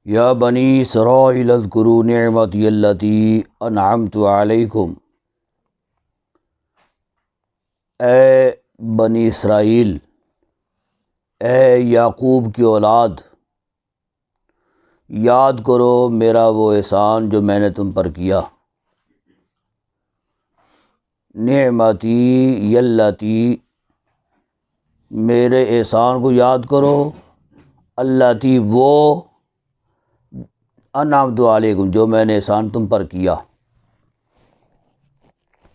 یا بنی اسرائیل اذکروا نعمتی التی انعمت علیکم، اے بنی اسرائیل، اے یعقوب کی اولاد، یاد کرو میرا وہ احسان جو میں نے تم پر کیا۔ نعمتی التی، میرے احسان کو یاد کرو، التی وہ، انعمت علیکم جو میں نے احسان تم پر کیا۔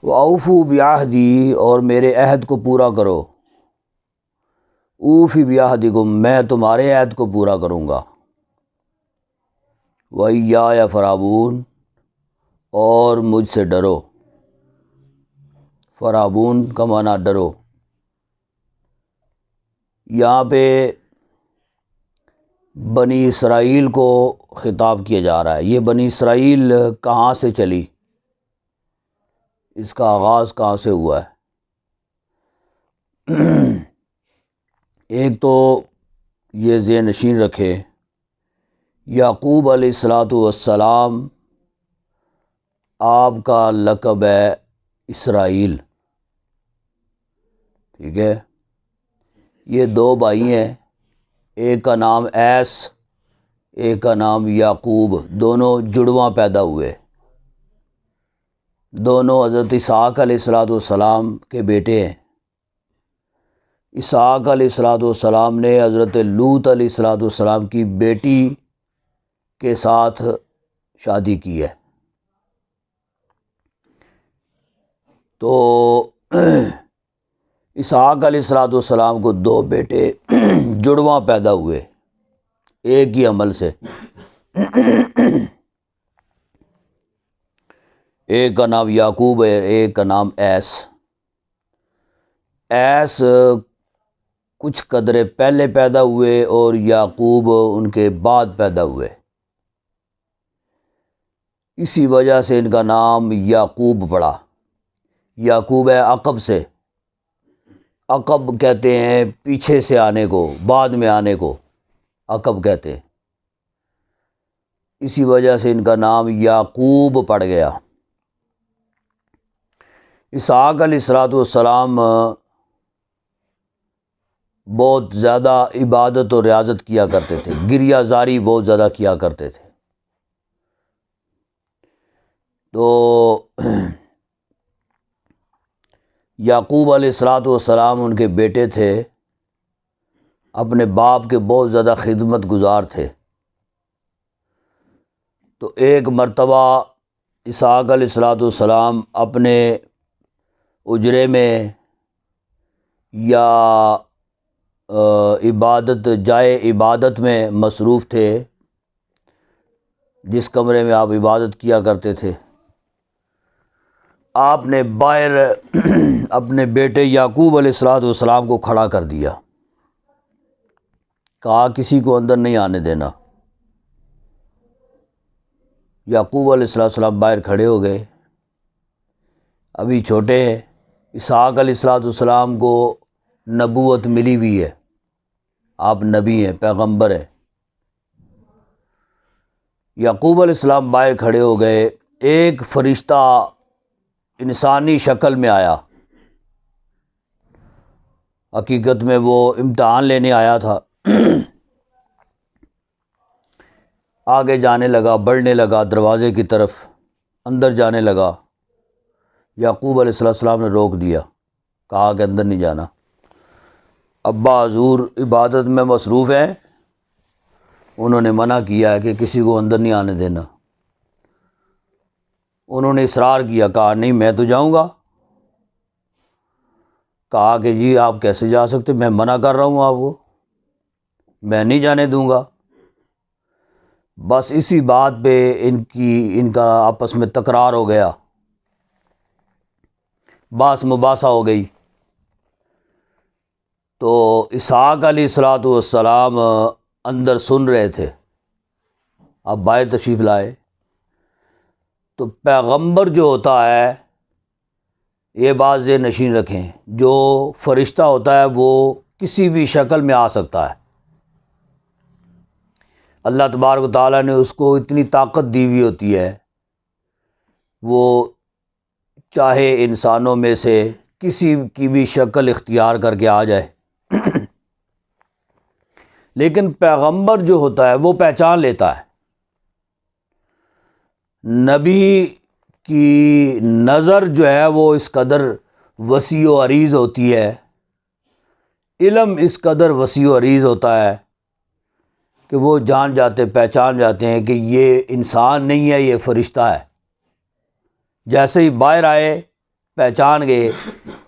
وَأَوْفُوا بِعَہْدِی، اور میرے عہد کو پورا کرو۔ اوفی بعہدکم، میں تمہارے عہد کو پورا کروں گا۔ وَإِيَّايَ فَارْہَبُونِ، اور مجھ سے ڈرو۔ فارہبون کا معنی ڈرو۔ یہاں پہ بنی اسرائیل کو خطاب کیا جا رہا ہے۔ یہ بنی اسرائیل کہاں سے چلی، اس کا آغاز کہاں سے ہوا ہے؟ ایک تو یہ ذہن نشین رکھے، یعقوب علیہ السلام آپ کا لقب ہے اسرائیل، ٹھیک ہے؟ یہ دو بھائی ہیں، ایک کا نام ایس، ایک کا نام یعقوب، دونوں جڑواں پیدا ہوئے، دونوں حضرت اسحاق علیہ السلام کے بیٹے ہیں۔ اسحاق علیہ السلام نے حضرت لوط علیہ السلام کی بیٹی کے ساتھ شادی کی ہے۔ تو اسحاق علیہ السلام کو دو بیٹے جڑواں پیدا ہوئے ایک ہی عمل سے، ایک کا نام یعقوب ہے، ایک کا نام ایس۔ ایس کچھ قدرے پہلے پیدا ہوئے اور یعقوب ان کے بعد پیدا ہوئے، اسی وجہ سے ان کا نام یعقوب پڑا۔ یعقوب ہے عقب سے، عقب کہتے ہیں پیچھے سے آنے کو، بعد میں آنے کو عقب کہتے ہیں، اسی وجہ سے ان کا نام یعقوب پڑ گیا۔ اسحاق علیہ السلام بہت زیادہ عبادت اور ریاضت کیا کرتے تھے، گریہ زاری بہت زیادہ کیا کرتے تھے۔ تو یعقوب علیہ السلام ان کے بیٹے تھے، اپنے باپ کے بہت زیادہ خدمت گزار تھے۔ تو ایک مرتبہ اسحاق علیہ السلام اپنے اجرے میں یا جائے عبادت میں مصروف تھے، جس کمرے میں آپ عبادت کیا کرتے تھے، آپ نے باہر اپنے بیٹے یعقوب علیہ السلام کو کھڑا کر دیا، کہا کسی کو اندر نہیں آنے دینا۔ یعقوب علیہ السلام باہر کھڑے ہو گئے، ابھی چھوٹے ہیں، اسحاق علیہ السلام کو نبوت ملی ہوئی ہے، آپ نبی ہیں، پیغمبر ہیں۔ یعقوب علیہ السلام باہر کھڑے ہو گئے، ایک فرشتہ انسانی شکل میں آیا، حقیقت میں وہ امتحان لینے آیا تھا، آگے جانے لگا، بڑھنے لگا، دروازے کی طرف اندر جانے لگا۔ یعقوب علیہ السلام نے روک دیا، کہا کہ اندر نہیں جانا، ابا حضور عبادت میں مصروف ہیں، انہوں نے منع کیا ہے کہ کسی کو اندر نہیں آنے دینا۔ انہوں نے اصرار کیا، کہا نہیں میں تو جاؤں گا۔ کہا کہ جی آپ کیسے جا سکتے، میں منع کر رہا ہوں آپ کو، میں نہیں جانے دوں گا۔ بس اسی بات پہ ان کا آپس میں تکرار ہو گیا، باس مباحثہ ہو گئی۔ تو اسحاق علیہ السلام اندر سن رہے تھے، اب باہر تشریف لائے۔ تو پیغمبر جو ہوتا ہے، یہ بات ذہن نشین رکھیں، جو فرشتہ ہوتا ہے وہ کسی بھی شکل میں آ سکتا ہے۔ اللہ تبارک و تعالیٰ نے اس کو اتنی طاقت دی ہوئی ہوتی ہے، وہ چاہے انسانوں میں سے کسی کی بھی شکل اختیار کر کے آ جائے لیکن پیغمبر جو ہوتا ہے وہ پہچان لیتا ہے۔ نبی کی نظر جو ہے وہ اس قدر وسیع و عریض ہوتی ہے، علم اس قدر وسیع و عریض ہوتا ہے کہ وہ جان جاتے، پہچان جاتے ہیں کہ یہ انسان نہیں ہے، یہ فرشتہ ہے۔ جیسے ہی باہر آئے پہچان گئے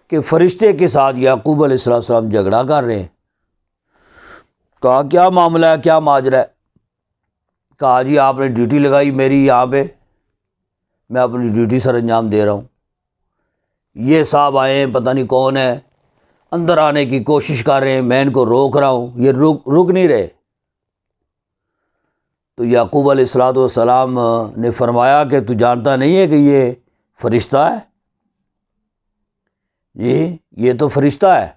کہ فرشتے کے ساتھ یعقوب علیہ السلام جھگڑا کر رہے ہیں۔ کہا کیا معاملہ ہے، کیا ماجرا ہے؟ کہا جی آپ نے ڈیوٹی لگائی میری یہاں پہ، میں اپنی ڈیوٹی سر انجام دے رہا ہوں، یہ صاحب آئے ہیں پتہ نہیں کون ہے، اندر آنے کی کوشش کر رہے ہیں، میں ان کو روک رہا ہوں، یہ رک نہیں رہے۔ تو یعقوب علیہ السلام نے فرمایا کہ تو جانتا نہیں ہے کہ یہ فرشتہ ہے؟ جی یہ تو فرشتہ ہے۔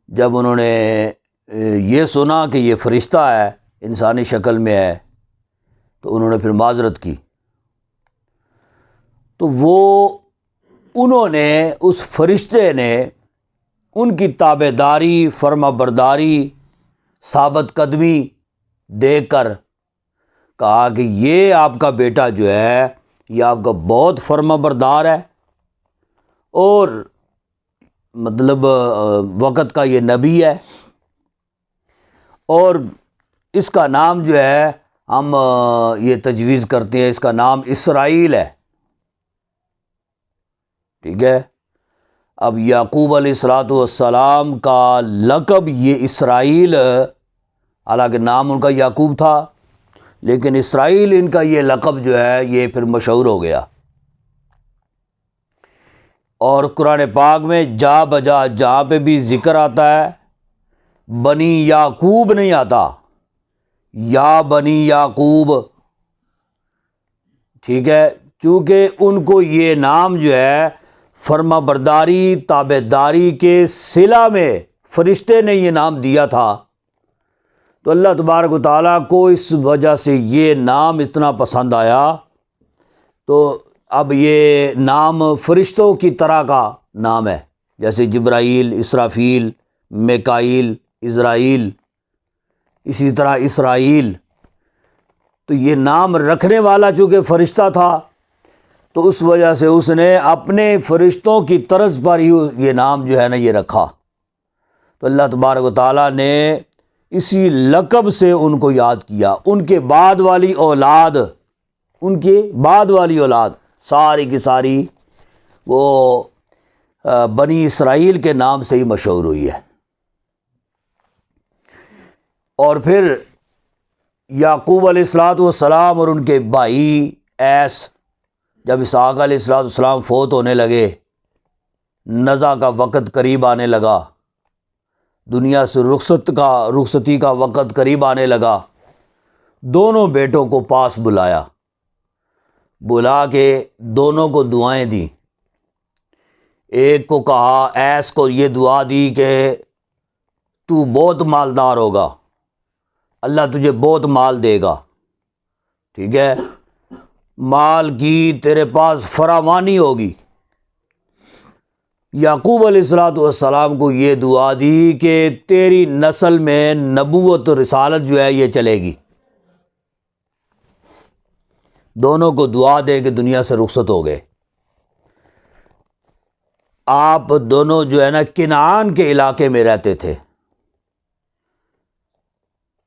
جب انہوں نے یہ سنا کہ یہ فرشتہ ہے، انسانی شکل میں ہے، تو انہوں نے پھر معذرت کی۔ تو انہوں نے اس فرشتے نے ان کی تابع داری، فرما برداری، ثابت قدمی دیکھ کر کہا کہ یہ آپ کا بیٹا جو ہے یہ آپ کا بہت فرما بردار ہے، اور مطلب وقت کا یہ نبی ہے، اور اس کا نام جو ہے ہم یہ تجویز کرتے ہیں، اس کا نام اسرائیل ہے۔ ٹھیک ہے، اب یعقوب علیہ السلام کا لقب یہ اسرائیل، حالانکہ نام ان کا یعقوب تھا، لیکن اسرائیل ان کا یہ لقب جو ہے یہ پھر مشہور ہو گیا۔ اور قرآن پاک میں جا بجا جہاں پہ بھی ذکر آتا ہے بنی یعقوب نہیں آتا، یا بنی یعقوب، ٹھیک ہے، چونکہ ان کو یہ نام جو ہے فرما برداری، تابع داری کے صلہ میں فرشتے نے یہ نام دیا تھا، تو اللہ تبارک و تعالیٰ کو اس وجہ سے یہ نام اتنا پسند آیا، تو اب یہ نام فرشتوں کی طرح کا نام ہے، جیسے جبرائیل، اسرافیل، میکائیل، اسرائیل، اسی طرح اسرائیل۔ تو یہ نام رکھنے والا چونکہ فرشتہ تھا، تو اس وجہ سے اس نے اپنے فرشتوں کی طرز پر ہی یہ نام جو ہے نا یہ رکھا۔ تو اللہ تبارک و تعالیٰ نے اسی لقب سے ان کو یاد کیا۔ ان کے بعد والی اولاد ساری کی ساری وہ بنی اسرائیل کے نام سے ہی مشہور ہوئی ہے۔ اور پھر یعقوب علیہ السلام اور ان کے بھائی ایس، جب اسحاق علیہ السلام فوت ہونے لگے، نزع کا وقت قریب آنے لگا، دنیا سے رخصتی کا وقت قریب آنے لگا، دونوں بیٹوں کو پاس بلا کے دونوں کو دعائیں دیں۔ ایک کو کہا، ایس کو یہ دعا دی کہ تو بہت مالدار ہوگا، اللہ تجھے بہت مال دے گا، ٹھیک ہے، مال کی تیرے پاس فراوانی ہوگی۔ یعقوب علیہ السلام کو یہ دعا دی کہ تیری نسل میں نبوت و رسالت جو ہے یہ چلے گی۔ دونوں کو دعا دے کے دنیا سے رخصت ہو گئے۔ آپ دونوں جو ہے نا کنعان کے علاقے میں رہتے تھے۔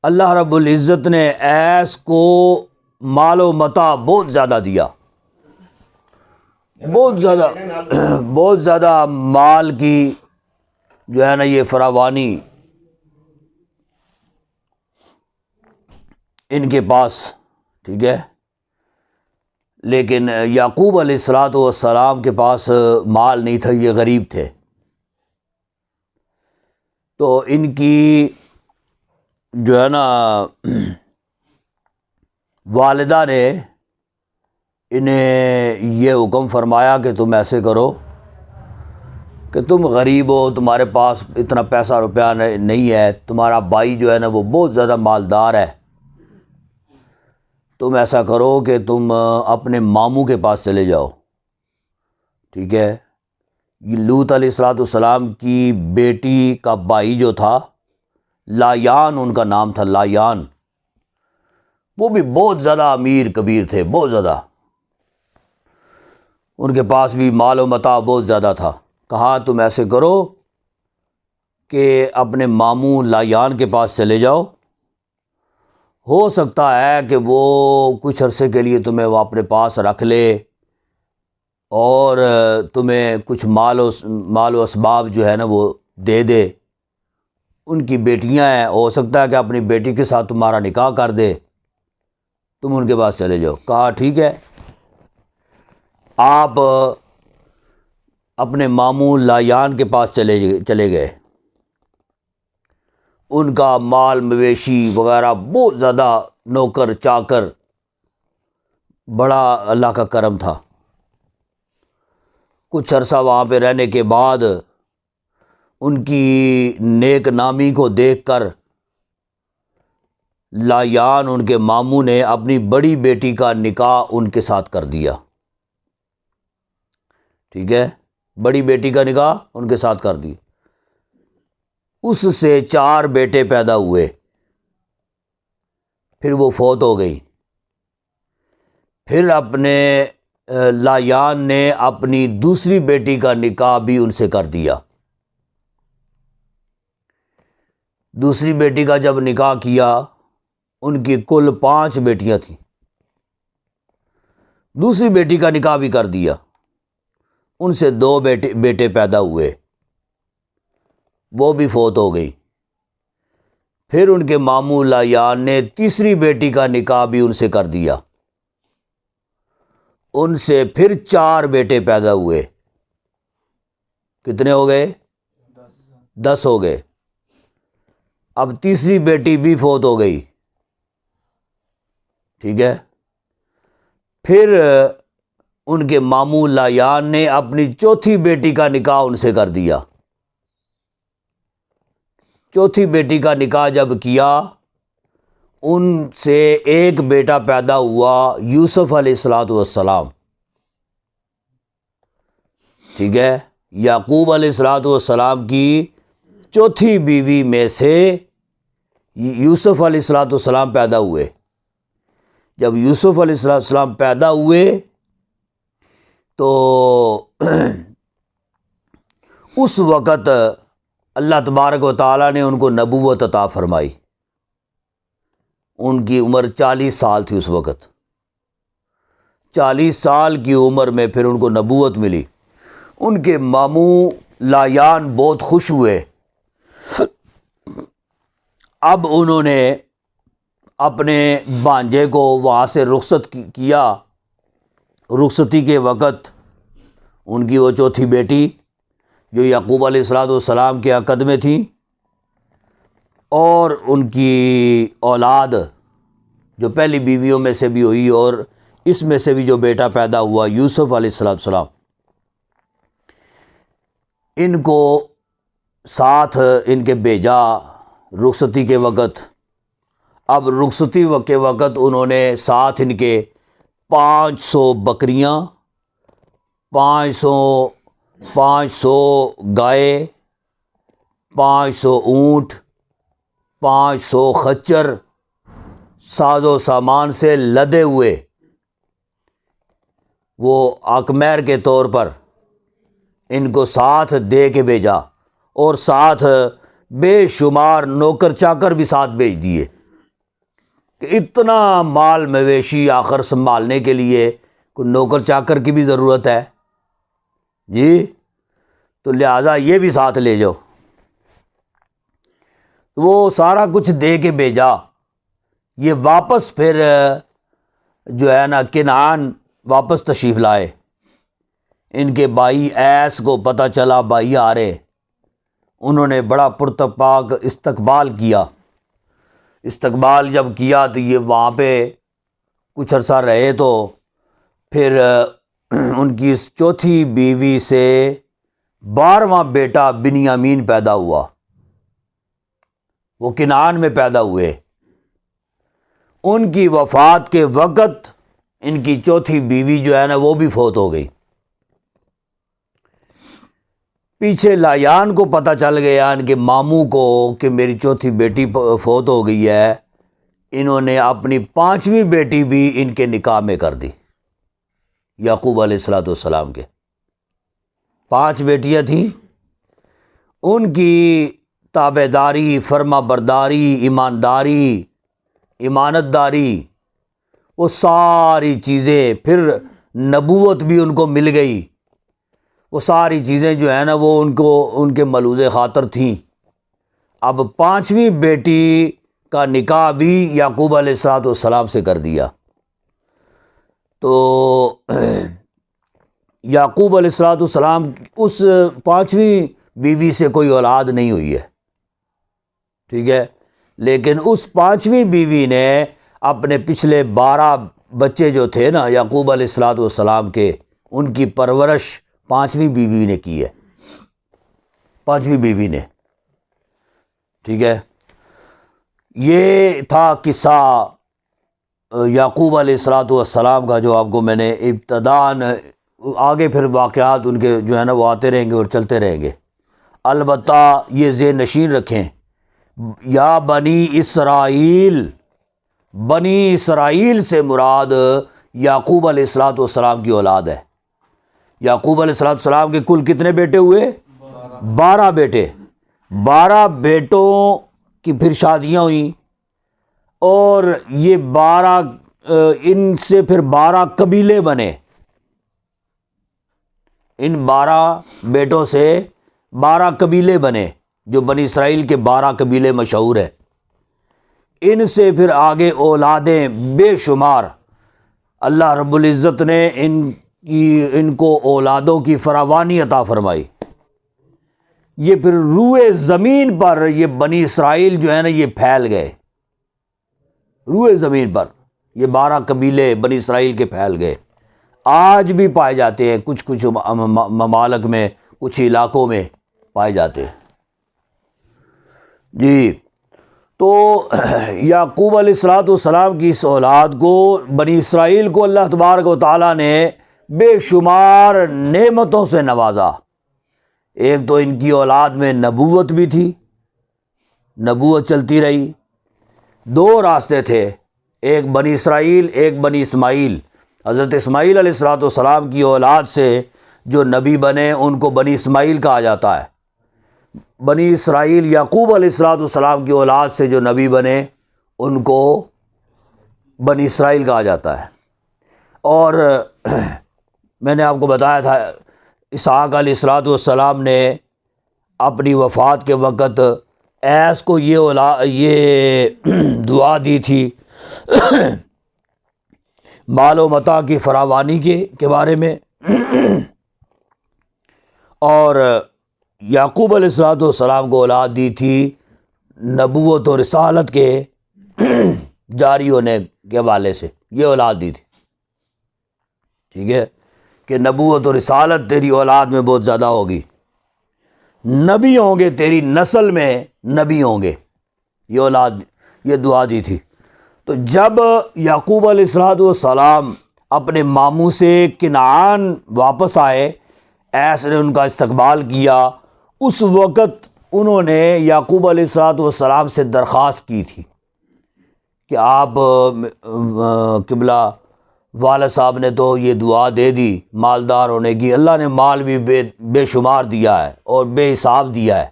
اللہ رب العزت نے ایس کو مال و متاع بہت زیادہ دیا، بہت زیادہ مال کی جو ہے نا یہ فراوانی ان کے پاس، ٹھیک ہے، لیکن یعقوب علیہ السلام کے پاس مال نہیں تھا، یہ غریب تھے۔ تو ان کی جو ہے نا والدہ نے انہیں یہ حکم فرمایا کہ تم ایسے کرو کہ تم غریب ہو، تمہارے پاس اتنا پیسہ روپیہ نہیں ہے، تمہارا بھائی جو ہے نا وہ بہت زیادہ مالدار ہے، تم ایسا کرو کہ تم اپنے ماموں کے پاس چلے جاؤ، ٹھیک ہے۔ لوط علیہ السلام کی بیٹی کا بھائی جو تھا، لایان ان کا نام تھا، لایان، وہ بھی بہت زیادہ امیر کبیر تھے، بہت زیادہ، ان کے پاس بھی مال و متاع بہت زیادہ تھا۔ کہا تم ایسے کرو کہ اپنے ماموں لایان کے پاس چلے جاؤ، ہو سکتا ہے کہ وہ کچھ عرصے کے لیے تمہیں وہ اپنے پاس رکھ لے اور تمہیں کچھ مال و اسباب جو ہے نا وہ دے دے۔ ان کی بیٹیاں ہیں، ہو سکتا ہے کہ اپنی بیٹی کے ساتھ تمہارا نکاح کر دے، تم ان کے پاس چلے جاؤ۔ کہا ٹھیک ہے۔ آپ اپنے ماموں لایان کے پاس چلے گئے۔ ان کا مال مویشی وغیرہ بہت زیادہ، نوکر چاکر، بڑا اللہ کا کرم تھا۔ کچھ عرصہ وہاں پہ رہنے کے بعد ان کی نیک نامی کو دیکھ کر لایان ان کے ماموں نے اپنی بڑی بیٹی کا نکاح ان کے ساتھ کر دیا، ٹھیک ہے، بڑی بیٹی کا نکاح ان کے ساتھ کر دیا۔ اس سے 4 بیٹے پیدا ہوئے، پھر وہ فوت ہو گئی۔ پھر اپنے لایان نے اپنی دوسری بیٹی کا نکاح بھی ان سے کر دیا۔ دوسری بیٹی کا جب نکاح کیا، ان کی کل 5 بیٹیاں تھیں، دوسری بیٹی کا نکاح بھی کر دیا، ان سے 2 بیٹے پیدا ہوئے، وہ بھی فوت ہو گئی۔ پھر ان کے ماموں لایان نے تیسری بیٹی کا نکاح بھی ان سے کر دیا، ان سے پھر 4 بیٹے پیدا ہوئے، کتنے ہو گئے؟ 10 ہو گئے۔ اب تیسری بیٹی بھی فوت ہو گئی، ٹھیک ہے۔ پھر ان کے ماموں لایان نے اپنی چوتھی بیٹی کا نکاح ان سے کر دیا۔ چوتھی بیٹی کا نکاح جب کیا، ان سے ایک بیٹا پیدا ہوا، یوسف علیہ السلام، ٹھیک ہے۔ یعقوب علیہ السلام کی چوتھی بیوی میں سے یوسف علیہ السلام پیدا ہوئے۔ جب یوسف علیہ السلام پیدا ہوئے تو اس وقت اللہ تبارک و تعالیٰ نے ان کو نبوت عطا فرمائی۔ ان کی عمر 40 سال تھی اس وقت۔ 40 سال کی عمر میں پھر ان کو نبوت ملی۔ ان کے ماموں لایان بہت خوش ہوئے۔ اب انہوں نے اپنے بھانجے کو وہاں سے رخصت کیا۔ رخصتی کے وقت ان کی وہ چوتھی بیٹی جو یعقوب علیہ السلام کے عقد میں تھی، اور ان کی اولاد جو پہلی بیویوں میں سے بھی ہوئی اور اس میں سے بھی جو بیٹا پیدا ہوا یوسف علیہ السلام، ان کو ساتھ ان کے بھیجا رخصتی کے وقت۔ اب رخصتی کے وقت انہوں نے ساتھ ان کے 500 بکریاں، 500 گائے، 500 اونٹ، 500 خچر، ساز و سامان سے لدے ہوئے وہ اقمیر کے طور پر ان کو ساتھ دے کے بھیجا، اور ساتھ بے شمار نوکر چاکر بھی ساتھ بھیج دیے کہ اتنا مال مویشی آخر سنبھالنے کے لیے کوئی نوکر چاکر کی بھی ضرورت ہے جی، تو لہٰذا یہ بھی ساتھ لے جاؤ۔ وہ سارا کچھ دے کے بھیجا۔ یہ واپس پھر جو ہے نا کنعان واپس تشریف لائے۔ ان کے بھائی ایس کو پتہ چلا بھائی آ رہے، انہوں نے بڑا پرتپاک استقبال کیا۔ استقبال جب کیا تو یہ وہاں پہ کچھ عرصہ رہے، تو پھر ان کی اس چوتھی بیوی سے 12واں بیٹا بنیامین پیدا ہوا، وہ کنعان میں پیدا ہوئے۔ ان کی وفات کے وقت ان کی چوتھی بیوی جو ہے نا وہ بھی فوت ہو گئی۔ پیچھے لایان کو پتہ چل گیا ان کے ماموں کو کہ میری چوتھی بیٹی فوت ہو گئی ہے، انہوں نے اپنی پانچویں بیٹی بھی ان کے نکاح میں کر دی۔ یعقوب علیہ السلام کے 5 بیٹیاں تھیں، ان کی تابع داری، فرما برداری، ایمانداری، امانت داری، وہ ساری چیزیں، پھر نبوت بھی ان کو مل گئی، وہ ساری چیزیں جو ہیں نا وہ ان کے ملوذ خاطر تھیں۔ اب 5ویں بیٹی کا نکاح بھی یعقوب علیہ السلام سے کر دیا، تو یعقوب علیہ السلام اس 5ویں بیوی سے کوئی اولاد نہیں ہوئی ہے، ٹھیک ہے، لیکن اس 5ویں بیوی نے اپنے پچھلے 12 بچے جو تھے نا یعقوب علیہ السلام کے، ان کی پرورش 5ویں بیوی نے کی ہے، 5ویں بیوی نے، ٹھیک ہے۔ یہ تھا قصہ یعقوب علیہ السلام کا، جو آپ کو میں نے ابتداً، آگے پھر واقعات ان کے جو ہے نا وہ آتے رہیں گے اور چلتے رہیں گے۔ البتہ یہ ذہن نشین رکھیں، یا بنی اسرائیل، بنی اسرائیل سے مراد یعقوب علیہ السلام کی اولاد ہے۔ یعقوب علیہ السلام کے کل کتنے بیٹے ہوئے؟ 12 بیٹے، 12 بیٹوں کی پھر شادیاں ہوئیں، اور یہ 12 ان سے پھر 12 قبیلے بنے، ان 12 بیٹوں سے 12 قبیلے بنے، جو بنی اسرائیل کے 12 قبیلے مشہور ہیں۔ ان سے پھر آگے اولادیں بے شمار، اللہ رب العزت نے ان کو اولادوں کی فراوانی عطا فرمائی۔ یہ پھر روئے زمین پر یہ بنی اسرائیل جو ہے نا یہ پھیل گئے، روئے زمین پر یہ 12 قبیلے بنی اسرائیل کے پھیل گئے، آج بھی پائے جاتے ہیں کچھ ممالک میں، کچھ علاقوں میں پائے جاتے ہیں جی۔ تو یعقوب علیہ السلام کی اس اولاد کو، بنی اسرائیل کو، اللہ تبارک و تعالیٰ نے بے شمار نعمتوں سے نوازا۔ ایک تو ان کی اولاد میں نبوت بھی تھی، نبوت چلتی رہی، 2 راستے تھے، ایک بنی اسرائیل، ایک بنی اسماعیل۔ حضرت اسماعیل علیہ السلام کی اولاد سے جو نبی بنے ان کو بنی اسماعیل کہا جاتا ہے، بنی اسرائیل یعقوب علیہ السلام کی اولاد سے جو نبی بنے ان کو بنی اسرائیل کہا جاتا ہے۔ اور میں نے آپ کو بتایا تھا اسحاق علیہ السلام نے اپنی وفات کے وقت ایس کو یہ دعا دی تھی مال و متاع کی فراوانی کے بارے میں، اور یعقوب علیہ السلام کو اولاد دی تھی نبوت و رسالت کے جاری ہونے کے حوالے سے، یہ اولاد دی تھی، ٹھیک ہے، کہ نبوت و رسالت تیری اولاد میں بہت زیادہ ہوگی، نبی ہوں گے، تیری نسل میں نبی ہوں گے، یہ اولاد، یہ دعا دی تھی۔ تو جب یعقوب علیہ السلام اپنے ماموں سے کنعان واپس آئے، ایس نے ان کا استقبال کیا، اس وقت انہوں نے یعقوب علیہ السلام سے درخواست کی تھی کہ آپ قبلہ والد صاحب نے تو یہ دعا دے دی مالدار ہونے کی، اللہ نے مال بھی بے شمار دیا ہے اور بے حساب دیا ہے،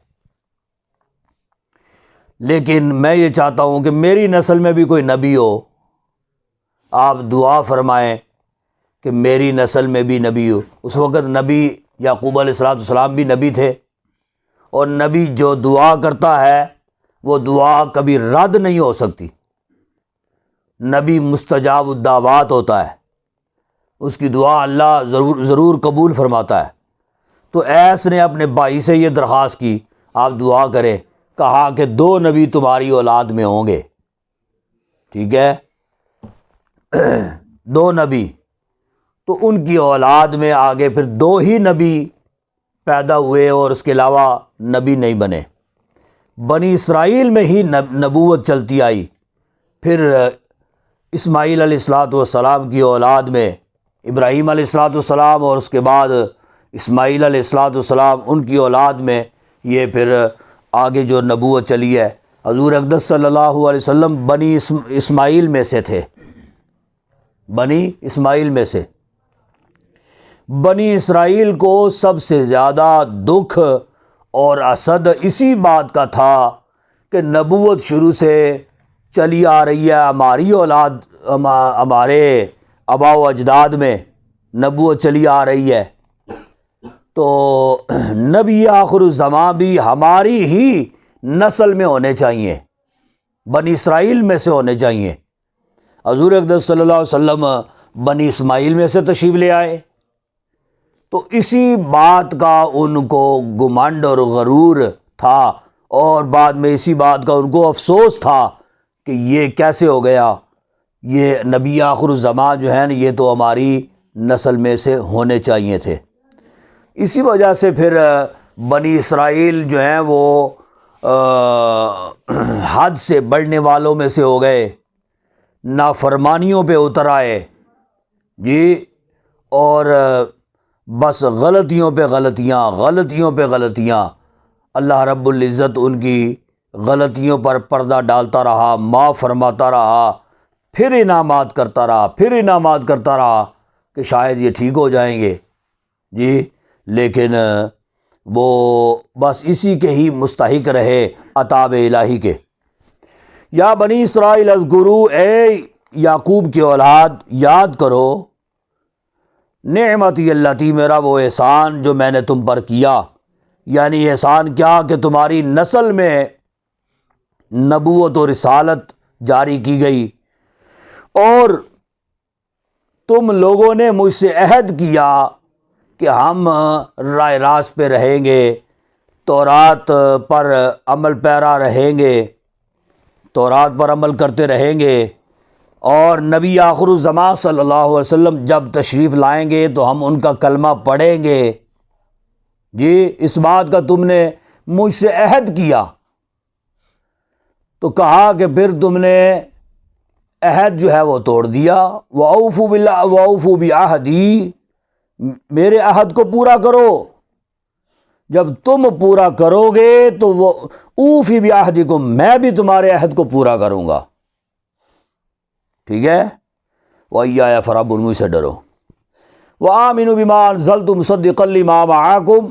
لیکن میں یہ چاہتا ہوں کہ میری نسل میں بھی کوئی نبی ہو، آپ دعا فرمائیں کہ میری نسل میں بھی نبی ہو۔ اس وقت نبی یعقوب علیہ السلام بھی نبی تھے، اور نبی جو دعا کرتا ہے وہ دعا کبھی رد نہیں ہو سکتی، نبی مستجاب الدعوات ہوتا ہے، اس کی دعا اللہ ضرور قبول فرماتا ہے۔ تو ایس نے اپنے بھائی سے یہ درخواست کی آپ دعا کریں، کہا کہ 2 نبی تمہاری اولاد میں ہوں گے، ٹھیک ہے، 2 نبی، تو ان کی اولاد میں آگے پھر 2 ہی نبی پیدا ہوئے اور اس کے علاوہ نبی نہیں بنے۔ بنی اسرائیل میں ہی نبوت چلتی آئی، پھر اسماعیل علیہ السلام کی اولاد میں ابراہیم علیہ السلام اور اس کے بعد اسماعیل علیہ السلام ان کی اولاد میں یہ پھر آگے جو نبوت چلی ہے، حضور اقدس صلی اللہ علیہ وسلم بنی اسماعیل میں سے تھے، بنی اسماعیل میں سے۔ بنی اسرائیل کو سب سے زیادہ دکھ اور اسد اسی بات کا تھا کہ نبوت شروع سے چلی آ رہی ہے، ہماری اولاد ہمارے آباء و اجداد میں نبوت چلی آ رہی ہے، تو نبی آخر الزماں بھی ہماری ہی نسل میں ہونے چاہیے، بنی اسرائیل میں سے ہونے چاہیے۔ حضور اقدس صلی اللہ علیہ وسلم بنی اسماعیل میں سے تشریف لے آئے، تو اسی بات کا ان کو گمنڈ اور غرور تھا، اور بعد میں اسی بات کا ان کو افسوس تھا کہ یہ کیسے ہو گیا، یہ نبی آخر الزماں جو ہیں یہ تو ہماری نسل میں سے ہونے چاہیے تھے۔ اسی وجہ سے پھر بنی اسرائیل جو ہیں وہ حد سے بڑھنے والوں میں سے ہو گئے، نافرمانیوں پہ اتر آئے جی، اور بس غلطیوں پہ غلطیاں، اللہ رب العزت ان کی غلطیوں پر پردہ ڈالتا رہا، معاف فرماتا رہا، پھر انعامات کرتا رہا کہ شاید یہ ٹھیک ہو جائیں گے جی، لیکن وہ بس اسی کے ہی مستحق رہے، عطاب الہی کے۔ یا بنی اسرائیل اذکروا، اے یعقوب کی اولاد یاد کرو، نعمتی اللتی، میرا وہ احسان جو میں نے تم پر کیا، یعنی احسان کیا کہ تمہاری نسل میں نبوت و رسالت جاری کی گئی، اور تم لوگوں نے مجھ سے عہد کیا کہ ہم راہ راست پہ رہیں گے، تورات پر عمل پیرا رہیں گے، تورات پر عمل کرتے رہیں گے، اور نبی آخر الزماں صلی اللہ علیہ وسلم جب تشریف لائیں گے تو ہم ان کا کلمہ پڑھیں گے جی، اس بات کا تم نے مجھ سے عہد کیا۔ تو کہا کہ پھر تم نے عہد جو ہے وہ توڑ دیا، وَأَوْفُوا بِعَہْدِی، میرے عہد کو پورا کرو، جب تم پورا کرو گے تو وہ اوفی بعہدکم، میں بھی تمہارے عہد کو پورا کروں گا، ٹھیک ہے۔ وَإِيَّايَ فَارْهَبُونِ، مجھ سے ڈرو۔ وَآمِنُوا بِمَا أَنزَلْتُ مُصَدِّقًا لِمَا مَعَكُمْ،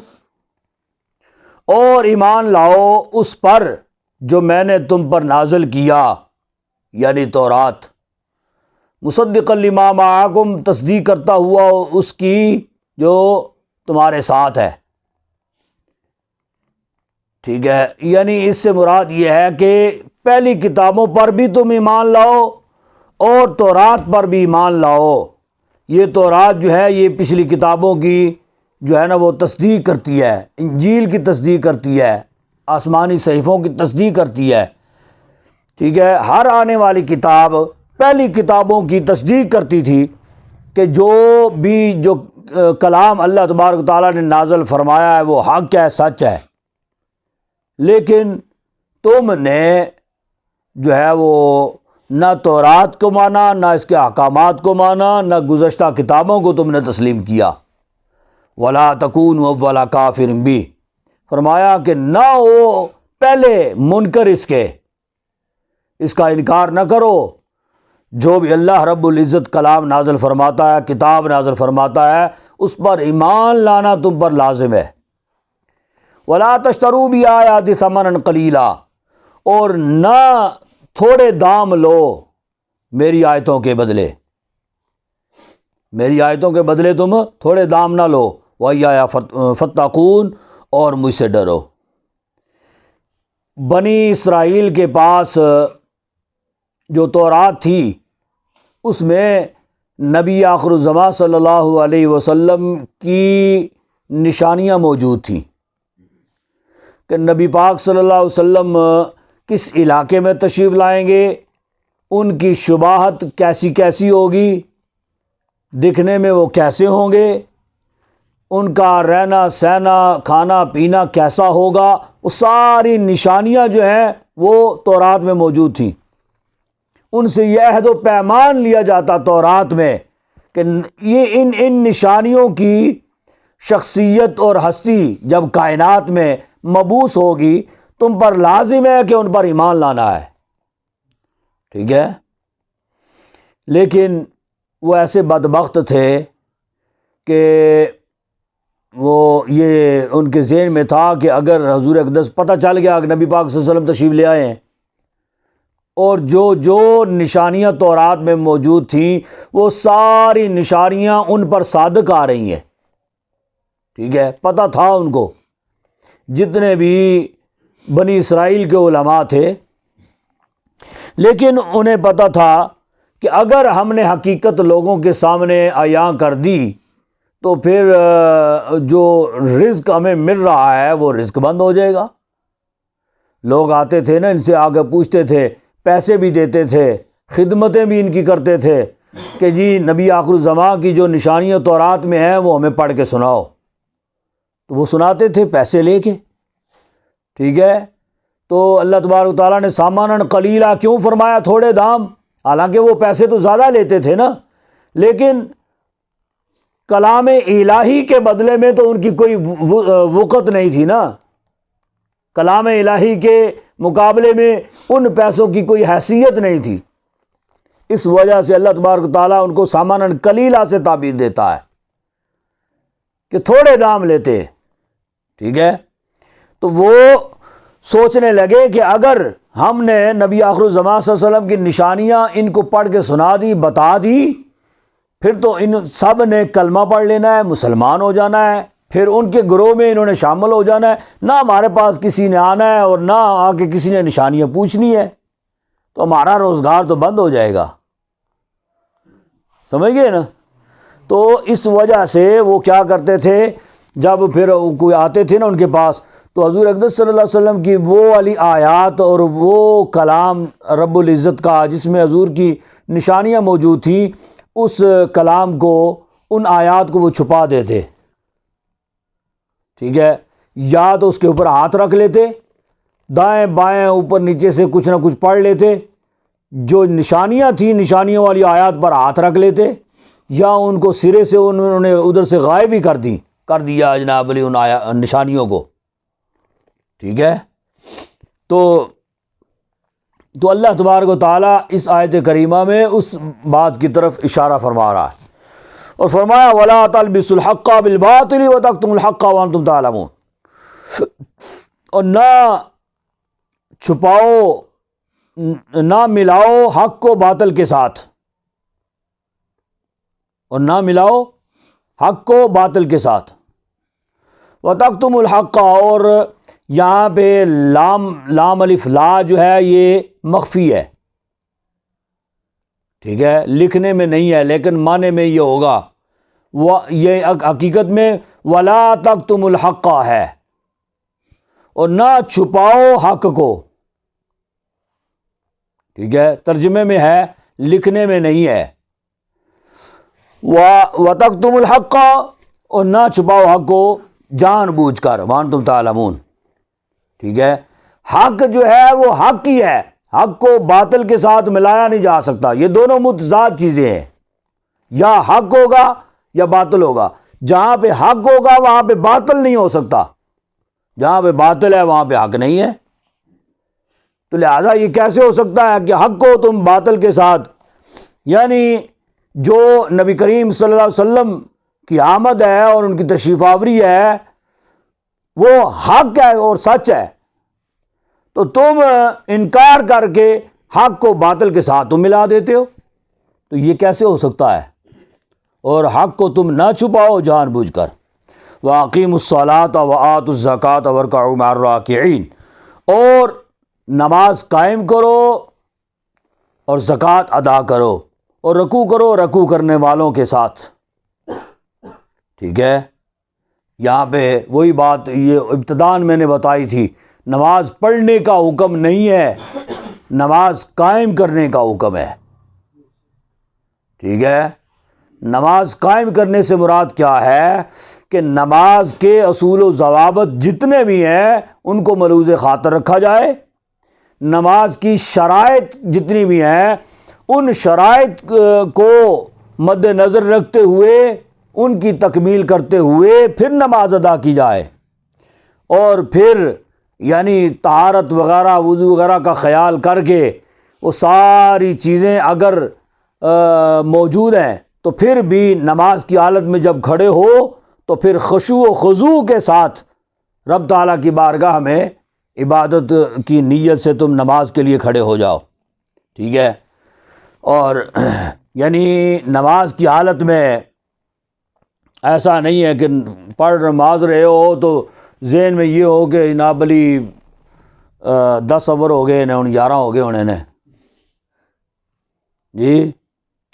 اور ایمان لاؤ اس پر جو میں نے تم پر نازل کیا، یعنی تورات، مصدقا لما معکم، تصدیق کرتا ہوا اس کی جو تمہارے ساتھ ہے، ٹھیک ہے۔ یعنی اس سے مراد یہ ہے کہ پہلی کتابوں پر بھی تم ایمان لاؤ اور تورات پر بھی ایمان لاؤ۔ یہ تورات جو ہے یہ پچھلی کتابوں کی جو ہے نا وہ تصدیق کرتی ہے، انجیل کی تصدیق کرتی ہے، آسمانی صحیفوں کی تصدیق کرتی ہے، ٹھیک ہے۔ ہر آنے والی کتاب پہلی کتابوں کی تصدیق کرتی تھی کہ جو کلام اللہ تبارک و تعالیٰ نے نازل فرمایا ہے وہ حق ہے، سچ ہے، لیکن تم نے جو ہے وہ نہ تورات کو مانا، نہ اس کے احکامات کو مانا، نہ گزشتہ کتابوں کو تم نے تسلیم کیا۔ وَلَا تَكُونُوا أَوَّلَ كَافِرٍ بِهِ، فرمایا کہ نہ ہو پہلے منکر اس کا انکار نہ کرو، جو بھی اللہ رب العزت کلام نازل فرماتا ہے، کتاب نازل فرماتا ہے، اس پر ایمان لانا تم پر لازم ہے۔ وَلَا تَشْتَرُوا بِآيَاتِ ثَمَنًا قَلِيلًا، اور نہ تھوڑے دام لو میری آیتوں کے بدلے، میری آیتوں کے بدلے تم تھوڑے دام نہ لو۔ وَإِيَّايَ فَاتَّقُونِ، اور مجھ سے ڈرو۔ بنی اسرائیل کے پاس جو تورات تھی اس میں نبی آخر الزماں صلی اللہ علیہ وسلم کی نشانیاں موجود تھیں کہ نبی پاک صلی اللہ علیہ وسلم کس علاقے میں تشریف لائیں گے، ان کی شباہت کیسی کیسی ہوگی، دکھنے میں وہ کیسے ہوں گے، ان کا رہنا سہنا کھانا پینا کیسا ہوگا، وہ ساری نشانیاں جو ہیں وہ تورات میں موجود تھیں۔ ان سے یہ عہد و پیمان لیا جاتا تورات میں کہ یہ ان نشانیوں کی شخصیت اور ہستی جب کائنات میں مبعوث ہوگی تم پر لازم ہے کہ ان پر ایمان لانا ہے. ٹھیک ہے. لیکن وہ ایسے بدبخت تھے کہ وہ یہ ان کے ذہن میں تھا کہ اگر حضور اقدس پتہ چل گیا کہ نبی پاک صلی اللہ علیہ وسلم تشریف لے آئے ہیں اور جو نشانیاں تورات میں موجود تھیں وہ ساری نشانیاں ان پر صادق آ رہی ہیں. ٹھیک ہے. پتہ تھا ان کو، جتنے بھی بنی اسرائیل کے علماء تھے، لیکن انہیں پتہ تھا کہ اگر ہم نے حقیقت لوگوں کے سامنے عیاں کر دی تو پھر جو رزق ہمیں مل رہا ہے وہ رزق بند ہو جائے گا. لوگ آتے تھے نا، ان سے آگے پوچھتے تھے، پیسے بھی دیتے تھے، خدمتیں بھی ان کی کرتے تھے کہ جی نبی آخر الزماں کی جو نشانیاں تورات میں ہیں وہ ہمیں پڑھ کے سناؤ. تو وہ سناتے تھے پیسے لے کے. ٹھیک ہے. تو اللہ تبارک و تعالیٰ نے ساماناً قلیلا کیوں فرمایا؟ تھوڑے دام. حالانکہ وہ پیسے تو زیادہ لیتے تھے نا، لیکن کلام الہی کے بدلے میں تو ان کی کوئی وقت نہیں تھی نا. کلام الہی کے مقابلے میں ان پیسوں کی کوئی حیثیت نہیں تھی. اس وجہ سے اللہ تبارک و تعالیٰ ان کو ساماناً قلیلا سے تعبیر دیتا ہے کہ تھوڑے دام لیتے. ٹھیک ہے. تو وہ سوچنے لگے کہ اگر ہم نے نبی آخر الزمان صلی اللہ علیہ وسلم کی نشانیاں ان کو پڑھ کے سنا دی، بتا دی، پھر تو ان سب نے کلمہ پڑھ لینا ہے، مسلمان ہو جانا ہے، پھر ان کے گروہ میں انہوں نے شامل ہو جانا ہے، نہ ہمارے پاس کسی نے آنا ہے اور نہ آ کے کسی نے نشانیاں پوچھنی ہے، تو ہمارا روزگار تو بند ہو جائے گا. سمجھ گئے نا؟ تو اس وجہ سے وہ کیا کرتے تھے، جب پھر کوئی آتے تھے نا ان کے پاس، تو حضور اقدس صلی اللہ علیہ وسلم کی وہ والی آیات اور وہ کلام رب العزت کا جس میں حضور کی نشانیاں موجود تھیں، اس کلام کو، ان آیات کو وہ چھپا دیتے. ٹھیک ہے. یا تو اس کے اوپر ہاتھ رکھ لیتے، دائیں بائیں اوپر نیچے سے کچھ نہ کچھ پڑھ لیتے، جو نشانیاں تھیں نشانیوں والی آیات پر ہاتھ رکھ لیتے، یا ان کو سرے سے انہوں نے ادھر سے غائب ہی کر دیا جناب علی ان نشانیوں کو. ٹھیک ہے. تو اللہ تبارک و تعالیٰ اس آیت کریمہ میں اس بات کی طرف اشارہ فرما رہا ہے اور فرمایا وَلَا تَلْبِسُوا الْحَقَّ بِالْبَاطِلِ وَتَكْتُمُوا الْحَقَّ وَأَنْتُمْ تَعْلَمُونَ. اور نہ چھپاؤ، نہ ملاؤ حق کو باطل کے ساتھ، اور نہ ملاؤ حق کو باطل کے ساتھ. وَتَكْتُمُوا الْحَقَّ، اور یہاں پہ لام الف لا جو ہے یہ مخفی ہے. ٹھیک ہے. لکھنے میں نہیں ہے لیکن معنی میں یہ ہوگا، یہ حقیقت میں وَلَا تَكْتُمُوا الْحَقَّ ہے، اور نہ چھپاؤ حق کو. ٹھیک ہے. ترجمے میں ہے، لکھنے میں نہیں ہے. وَتَكْتُمُوا الْحَقَّ، اور نہ چھپاؤ حق کو جان بوجھ کر، وَأَنْتُمْ تَعْلَمُونَ. ٹھیک ہے. حق جو ہے وہ حق ہی ہے، حق کو باطل کے ساتھ ملایا نہیں جا سکتا. یہ دونوں متضاد چیزیں ہیں، یا حق ہوگا یا باطل ہوگا. جہاں پہ حق ہوگا وہاں پہ باطل نہیں ہو سکتا، جہاں پہ باطل ہے وہاں پہ حق نہیں ہے. تو لہذا یہ کیسے ہو سکتا ہے کہ حق کو تم باطل کے ساتھ، یعنی جو نبی کریم صلی اللہ علیہ وسلم کی آمد ہے اور ان کی تشریف آوری ہے وہ حق ہے اور سچ ہے، تو تم انکار کر کے حق کو باطل کے ساتھ تم ملا دیتے ہو. تو یہ کیسے ہو سکتا ہے؟ اور حق کو تم نہ چھپاؤ جان بوجھ کر. وَأَقِيمُوا الصَّلَاةَ وَآتُوا الزَّكَاةَ وَارْكَعُوا مَعَ الرَّاكِعِينَ، اور نماز قائم کرو اور زکوٰۃ ادا کرو اور رکوع کرو رکوع کرنے والوں کے ساتھ. ٹھیک ہے. یہاں پہ وہی بات یہ ابتداءً میں نے بتائی تھی، نماز پڑھنے کا حکم نہیں ہے، نماز قائم کرنے کا حکم ہے. ٹھیک ہے. نماز قائم کرنے سے مراد کیا ہے کہ نماز کے اصول و ضوابط جتنے بھی ہیں ان کو ملحوظ خاطر رکھا جائے، نماز کی شرائط جتنی بھی ہیں ان شرائط کو مد نظر رکھتے ہوئے ان کی تکمیل کرتے ہوئے پھر نماز ادا کی جائے، اور پھر یعنی طہارت وغیرہ وضو وغیرہ کا خیال کر کے وہ ساری چیزیں اگر موجود ہیں تو پھر بھی نماز کی حالت میں جب کھڑے ہو تو پھر خشوع و خضوع کے ساتھ رب تعالیٰ کی بارگاہ میں عبادت کی نیت سے تم نماز کے لیے کھڑے ہو جاؤ، ٹھیک ہے۔ اور یعنی نماز کی حالت میں ایسا نہیں ہے کہ پڑھ نماز رہے ہو تو ذہن میں یہ ہو کہ جناب علی 10 اوور ہو گئے انہیں 11 ہو گئے ہونے نے جی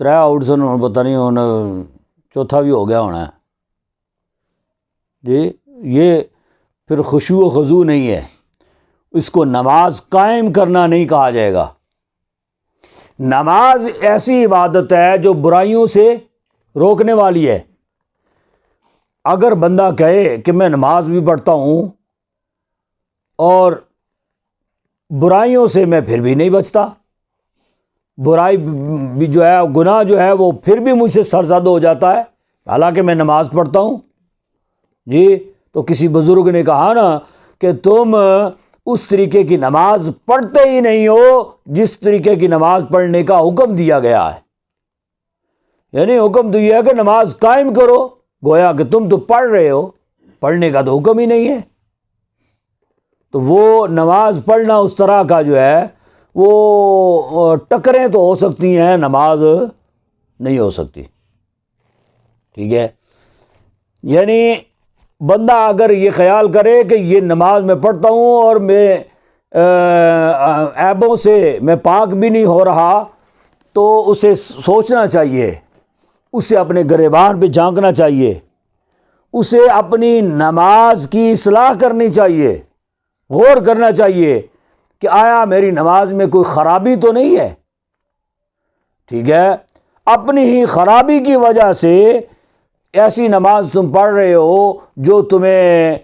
3 آؤٹ سن پتہ نہیں ہوں چوتھا بھی ہو گیا ہونا ہے جی، یہ پھر خشوع و خضوع نہیں ہے، اس کو نماز قائم کرنا نہیں کہا جائے گا۔ نماز ایسی عبادت ہے جو برائیوں سے روکنے والی ہے۔ اگر بندہ کہے کہ میں نماز بھی پڑھتا ہوں اور برائیوں سے میں پھر بھی نہیں بچتا، برائی بھی جو ہے گناہ جو ہے وہ پھر بھی مجھ سے سرزد ہو جاتا ہے حالانکہ میں نماز پڑھتا ہوں جی، تو کسی بزرگ نے کہا نا کہ تم اس طریقے کی نماز پڑھتے ہی نہیں ہو جس طریقے کی نماز پڑھنے کا حکم دیا گیا ہے، یعنی حکم دیا ہے کہ نماز قائم کرو، گویا کہ تم تو پڑھ رہے ہو، پڑھنے کا تو حکم ہی نہیں ہے۔ تو وہ نماز پڑھنا اس طرح کا جو ہے وہ ٹکریں تو ہو سکتی ہیں، نماز نہیں ہو سکتی، ٹھیک ہے۔ یعنی بندہ اگر یہ خیال کرے کہ یہ نماز میں پڑھتا ہوں اور میں عیبوں سے میں پاک بھی نہیں ہو رہا، تو اسے سوچنا چاہیے، اسے اپنے گریبان پہ جھانکنا چاہیے، اسے اپنی نماز کی اصلاح کرنی چاہیے، غور کرنا چاہیے کہ آیا میری نماز میں کوئی خرابی تو نہیں ہے، ٹھیک ہے۔ اپنی ہی خرابی کی وجہ سے ایسی نماز تم پڑھ رہے ہو جو تمہیں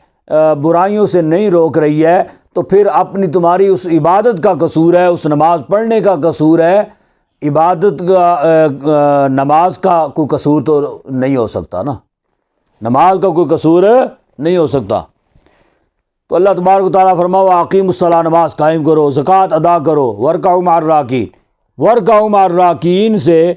برائیوں سے نہیں روک رہی ہے، تو پھر اپنی تمہاری اس عبادت کا قصور ہے، اس نماز پڑھنے کا قصور ہے، عبادت کا نماز کا کوئی قصور تو نہیں ہو سکتا نا، نماز کا کوئی قصور نہیں ہو سکتا۔ تو اللہ تبارک و تعالیٰ فرماؤ اقیموا الصلاۃ، نماز قائم کرو، زکوٰۃ ادا کرو، وارکعوا مع الراکعین، وارکعوا مع الراکعین سے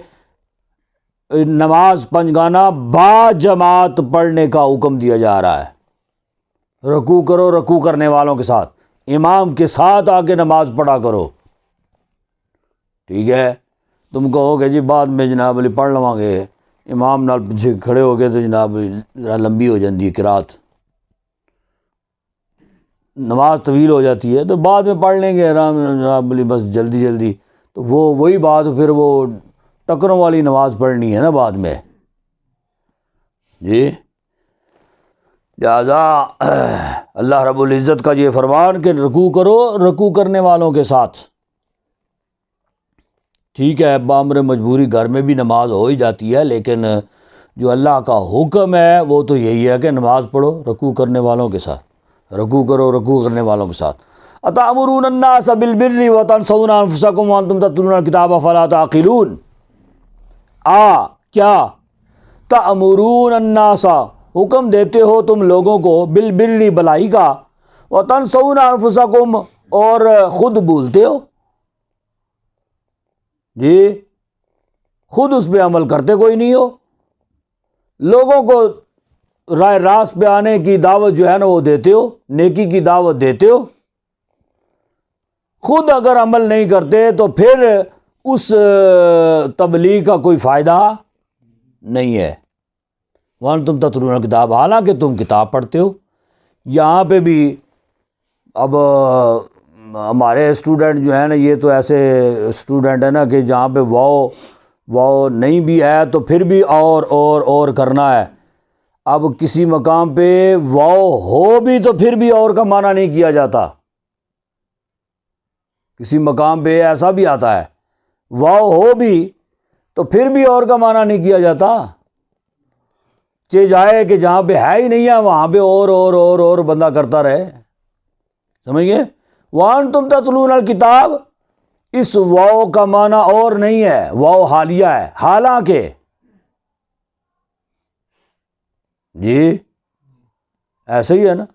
نماز پنجگانہ با جماعت پڑھنے کا حکم دیا جا رہا ہے۔ رکوع کرو، رکوع کرنے والوں کے ساتھ، امام کے ساتھ آ کے نماز پڑھا کرو، ٹھیک ہے۔ تم کہو کہ جی بعد میں جناب علی پڑھ لواں گے، امام نال پیچھے کھڑے ہو گئے تو جناب لمبی ہو جاتی ہے قرات، نماز طویل ہو جاتی ہے، تو بعد میں پڑھ لیں گے آرام جناب علی، بس جلدی جلدی، تو وہی بات پھر وہ ٹکروں والی نماز پڑھنی ہے نا بعد میں جی۔ لہذا اللہ رب العزت کا یہ فرمان کہ رکوع کرو، رکوع کرنے والوں کے ساتھ، ٹھیک ہے۔ بامر مجبوری گھر میں بھی نماز ہو ہی جاتی ہے، لیکن جو اللہ کا حکم ہے وہ تو یہی ہے کہ نماز پڑھو رکوع کرنے والوں کے ساتھ، رکوع کرو رکوع کرنے والوں کے ساتھ۔ اتأمرون الناس بالبر وتنسون انفسکم وانتم تتلون الکتاب افلا تعقلون، کیا تأمرون الناس، حکم دیتے ہو تم لوگوں کو، بالبر بھلائی کا، وتنسون انفسکم اور خود بھولتے ہو جی، خود اس پہ عمل کرتے کوئی نہیں ہو۔ لوگوں کو رائے راست پہ آنے کی دعوت جو ہے نا وہ دیتے ہو، نیکی کی دعوت دیتے ہو، خود اگر عمل نہیں کرتے تو پھر اس تبلیغ کا کوئی فائدہ نہیں ہے۔ وانتم تتلون الکتاب، حالانکہ تم کتاب پڑھتے ہو۔ یہاں پہ بھی اب ہمارے اسٹوڈنٹ جو ہیں نا، یہ تو ایسے اسٹوڈنٹ ہیں نا کہ جہاں پہ واو نہیں بھی ہے تو پھر بھی اور کرنا ہے۔ اب کسی مقام پہ واو ہو بھی تو پھر بھی اور کا معنی نہیں کیا جاتا، کسی مقام پہ ایسا بھی آتا ہے واو ہو بھی تو پھر بھی اور کا معنی نہیں کیا جاتا، چہ جائے کہ جہاں پہ ہے ہی نہیں ہے وہاں پہ اور بندہ کرتا رہے، سمجھ گئے۔ وانتم تتلون الکتاب، اس واو کا معنی اور نہیں ہے، واو حالیہ ہے، حالانکہ جی ایسے ہی ہے نا،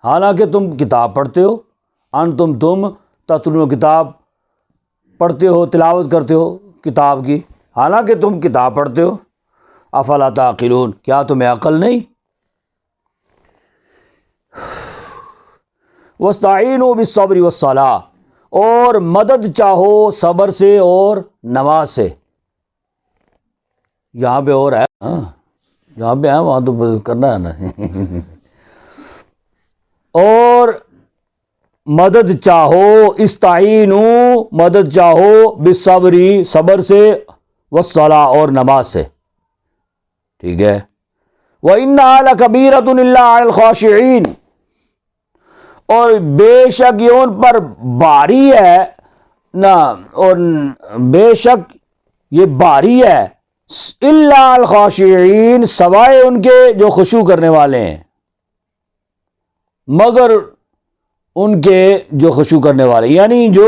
حالانکہ تم کتاب پڑھتے ہو، تم تتلون کتاب پڑھتے ہو، تلاوت کرتے ہو کتاب کی، حالانکہ تم کتاب پڑھتے ہو، افلا تعقلون، کیا تمہیں عقل نہیں؟ واستعینوا بالصبر والصلاۃ، اور مدد چاہو صبر سے اور نماز سے۔ یہاں پہ اور ہے، یہاں پہ ہے، وہاں تو کرنا ہے نا۔ اور مدد چاہو، استعینوا مدد چاہو، بالصبر صبر سے، والصلاۃ اور نماز سے، ٹھیک ہے۔ وَإِنَّهَا لَكَبِيرَةٌ إِلَّا عَلَى الْخَاشِعِينَ، اور بے شک یہ ان پر بھاری ہے نا، اور بے شک یہ بھاری ہے، الا علی الخاشعین، سوائے ان کے جو خشوع کرنے والے ہیں، مگر ان کے جو خشوع کرنے والے، یعنی جو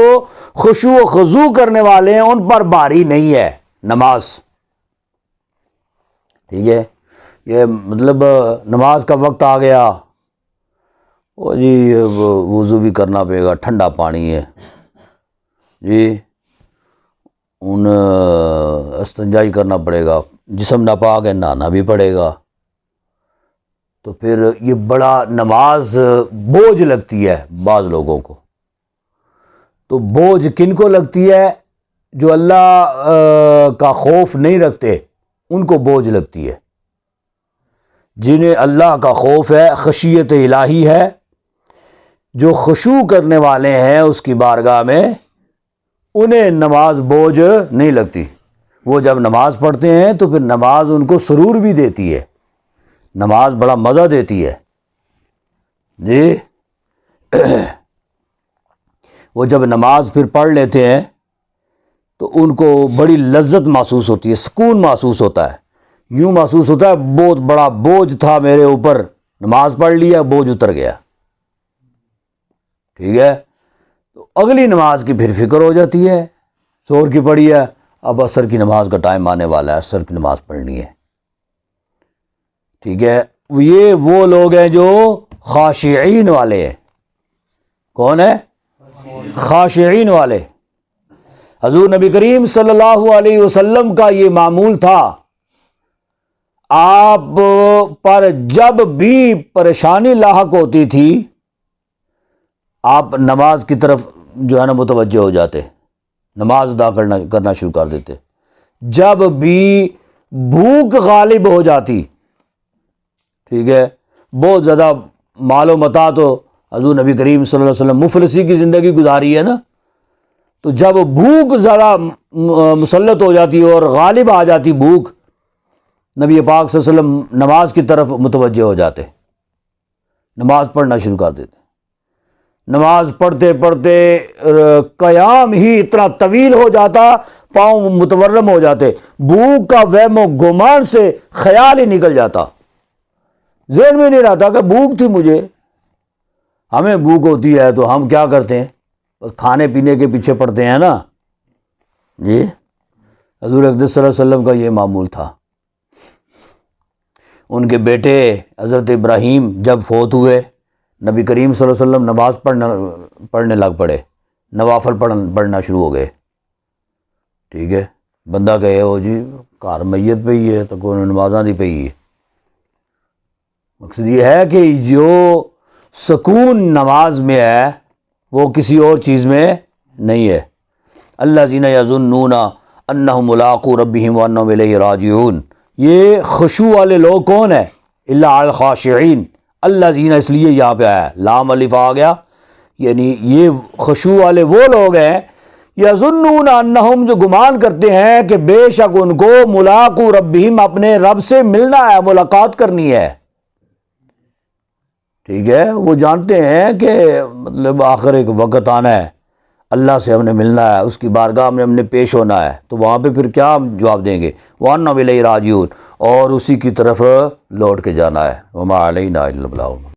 خشوع و خضوع کرنے والے ہیں ان پر بھاری نہیں ہے نماز، ٹھیک ہے۔ یہ مطلب نماز کا وقت آ گیا، وہ جی وضو بھی کرنا پڑے گا، ٹھنڈا پانی ہے جی، ان استنجائی کرنا پڑے گا، جسم ناپاک ہے، نہانا بھی پڑے گا، تو پھر یہ بڑا نماز بوجھ لگتی ہے بعض لوگوں کو۔ تو بوجھ کن کو لگتی ہے؟ جو اللہ کا خوف نہیں رکھتے ان کو بوجھ لگتی ہے۔ جنہیں اللہ کا خوف ہے، خشیت الہی ہے، جو خشوع کرنے والے ہیں اس کی بارگاہ میں، انہیں نماز بوجھ نہیں لگتی۔ وہ جب نماز پڑھتے ہیں تو پھر نماز ان کو سرور بھی دیتی ہے، نماز بڑا مزہ دیتی ہے جی۔ وہ جب نماز پھر پڑھ لیتے ہیں تو ان کو بڑی لذت محسوس ہوتی ہے، سکون محسوس ہوتا ہے، یوں محسوس ہوتا ہے بہت بڑا بوجھ تھا میرے اوپر، نماز پڑھ لیا، بوجھ اتر گیا، ٹھیک ہے۔ تو اگلی نماز کی پھر فکر ہو جاتی ہے، زور کی پڑھی ہے، اب عصر کی نماز کا ٹائم آنے والا ہے، عصر کی نماز پڑھنی ہے، ٹھیک ہے۔ یہ وہ لوگ ہیں جو خاشعین والے ہیں۔ کون ہے؟ خاشعین والے۔ حضور نبی کریم صلی اللہ علیہ وسلم کا یہ معمول تھا، آپ پر جب بھی پریشانی لاحق ہوتی تھی آپ نماز کی طرف جو ہے نا متوجہ ہو جاتے، نماز ادا کرنا شروع کر دیتے۔ جب بھی بھوک غالب ہو جاتی، ٹھیک ہے، بہت زیادہ مال و متاع تو حضور نبی کریم صلی اللہ علیہ وسلم مفلسی کی زندگی گزاری ہے نا، تو جب بھوک ذرا مسلط ہو جاتی اور غالب آ جاتی بھوک، نبی پاک صلی اللہ علیہ وسلم نماز کی طرف متوجہ ہو جاتے، نماز پڑھنا شروع کر دیتے۔ نماز پڑھتے پڑھتے قیام ہی اتنا طویل ہو جاتا، پاؤں متورم ہو جاتے، بھوک کا وہم و گمان سے خیال ہی نکل جاتا، ذہن میں نہیں رہتا کہ بھوک تھی مجھے۔ ہمیں بھوک ہوتی ہے تو ہم کیا کرتے ہیں؟ بس کھانے پینے کے پیچھے پڑتے ہیں نا جی۔ حضور اقدس صلی اللہ علیہ وسلم کا یہ معمول تھا۔ ان کے بیٹے حضرت ابراہیم جب فوت ہوئے، نبی کریم صلی اللہ علیہ وسلم نماز پڑھنے لگ پڑے، نوافل پڑھنا شروع ہو گئے، ٹھیک ہے۔ بندہ کہے ہو جی گھر میت پئی ہے تو کوئی نمازاں دی پئی ہے۔ مقصد یہ ہے کہ جو سکون نماز میں ہے وہ کسی اور چیز میں نہیں ہے۔ الذین یظنون انہم ملاقو ربہم وانہم الیہ راجعون، یہ خشوع والے لوگ کون ہیں؟ الا علی الخاشعین، الذین اس لیے یہاں پہ آیا، لام الف آ گیا، یعنی یہ خشوع والے وہ لوگ ہیں، یظنون انہم جو گمان کرتے ہیں کہ بے شک ان کو ملاقو ربہم اپنے رب سے ملنا ہے، ملاقات کرنی ہے، ٹھیک ہے۔ وہ جانتے ہیں کہ مطلب آخر ایک وقت آنا ہے، اللہ سے ہم نے ملنا ہے، اس کی بارگاہ میں ہم نے پیش ہونا ہے، تو وہاں پہ پھر کیا ہم جواب دیں گے؟ وَأَنَّهُمْ إِلَيْهِ رَاجِعُونَ، اور اسی کی طرف لوٹ کے جانا ہے۔ وَمَا عَلَيْنَا إِلَّا الْبَلَاغُ۔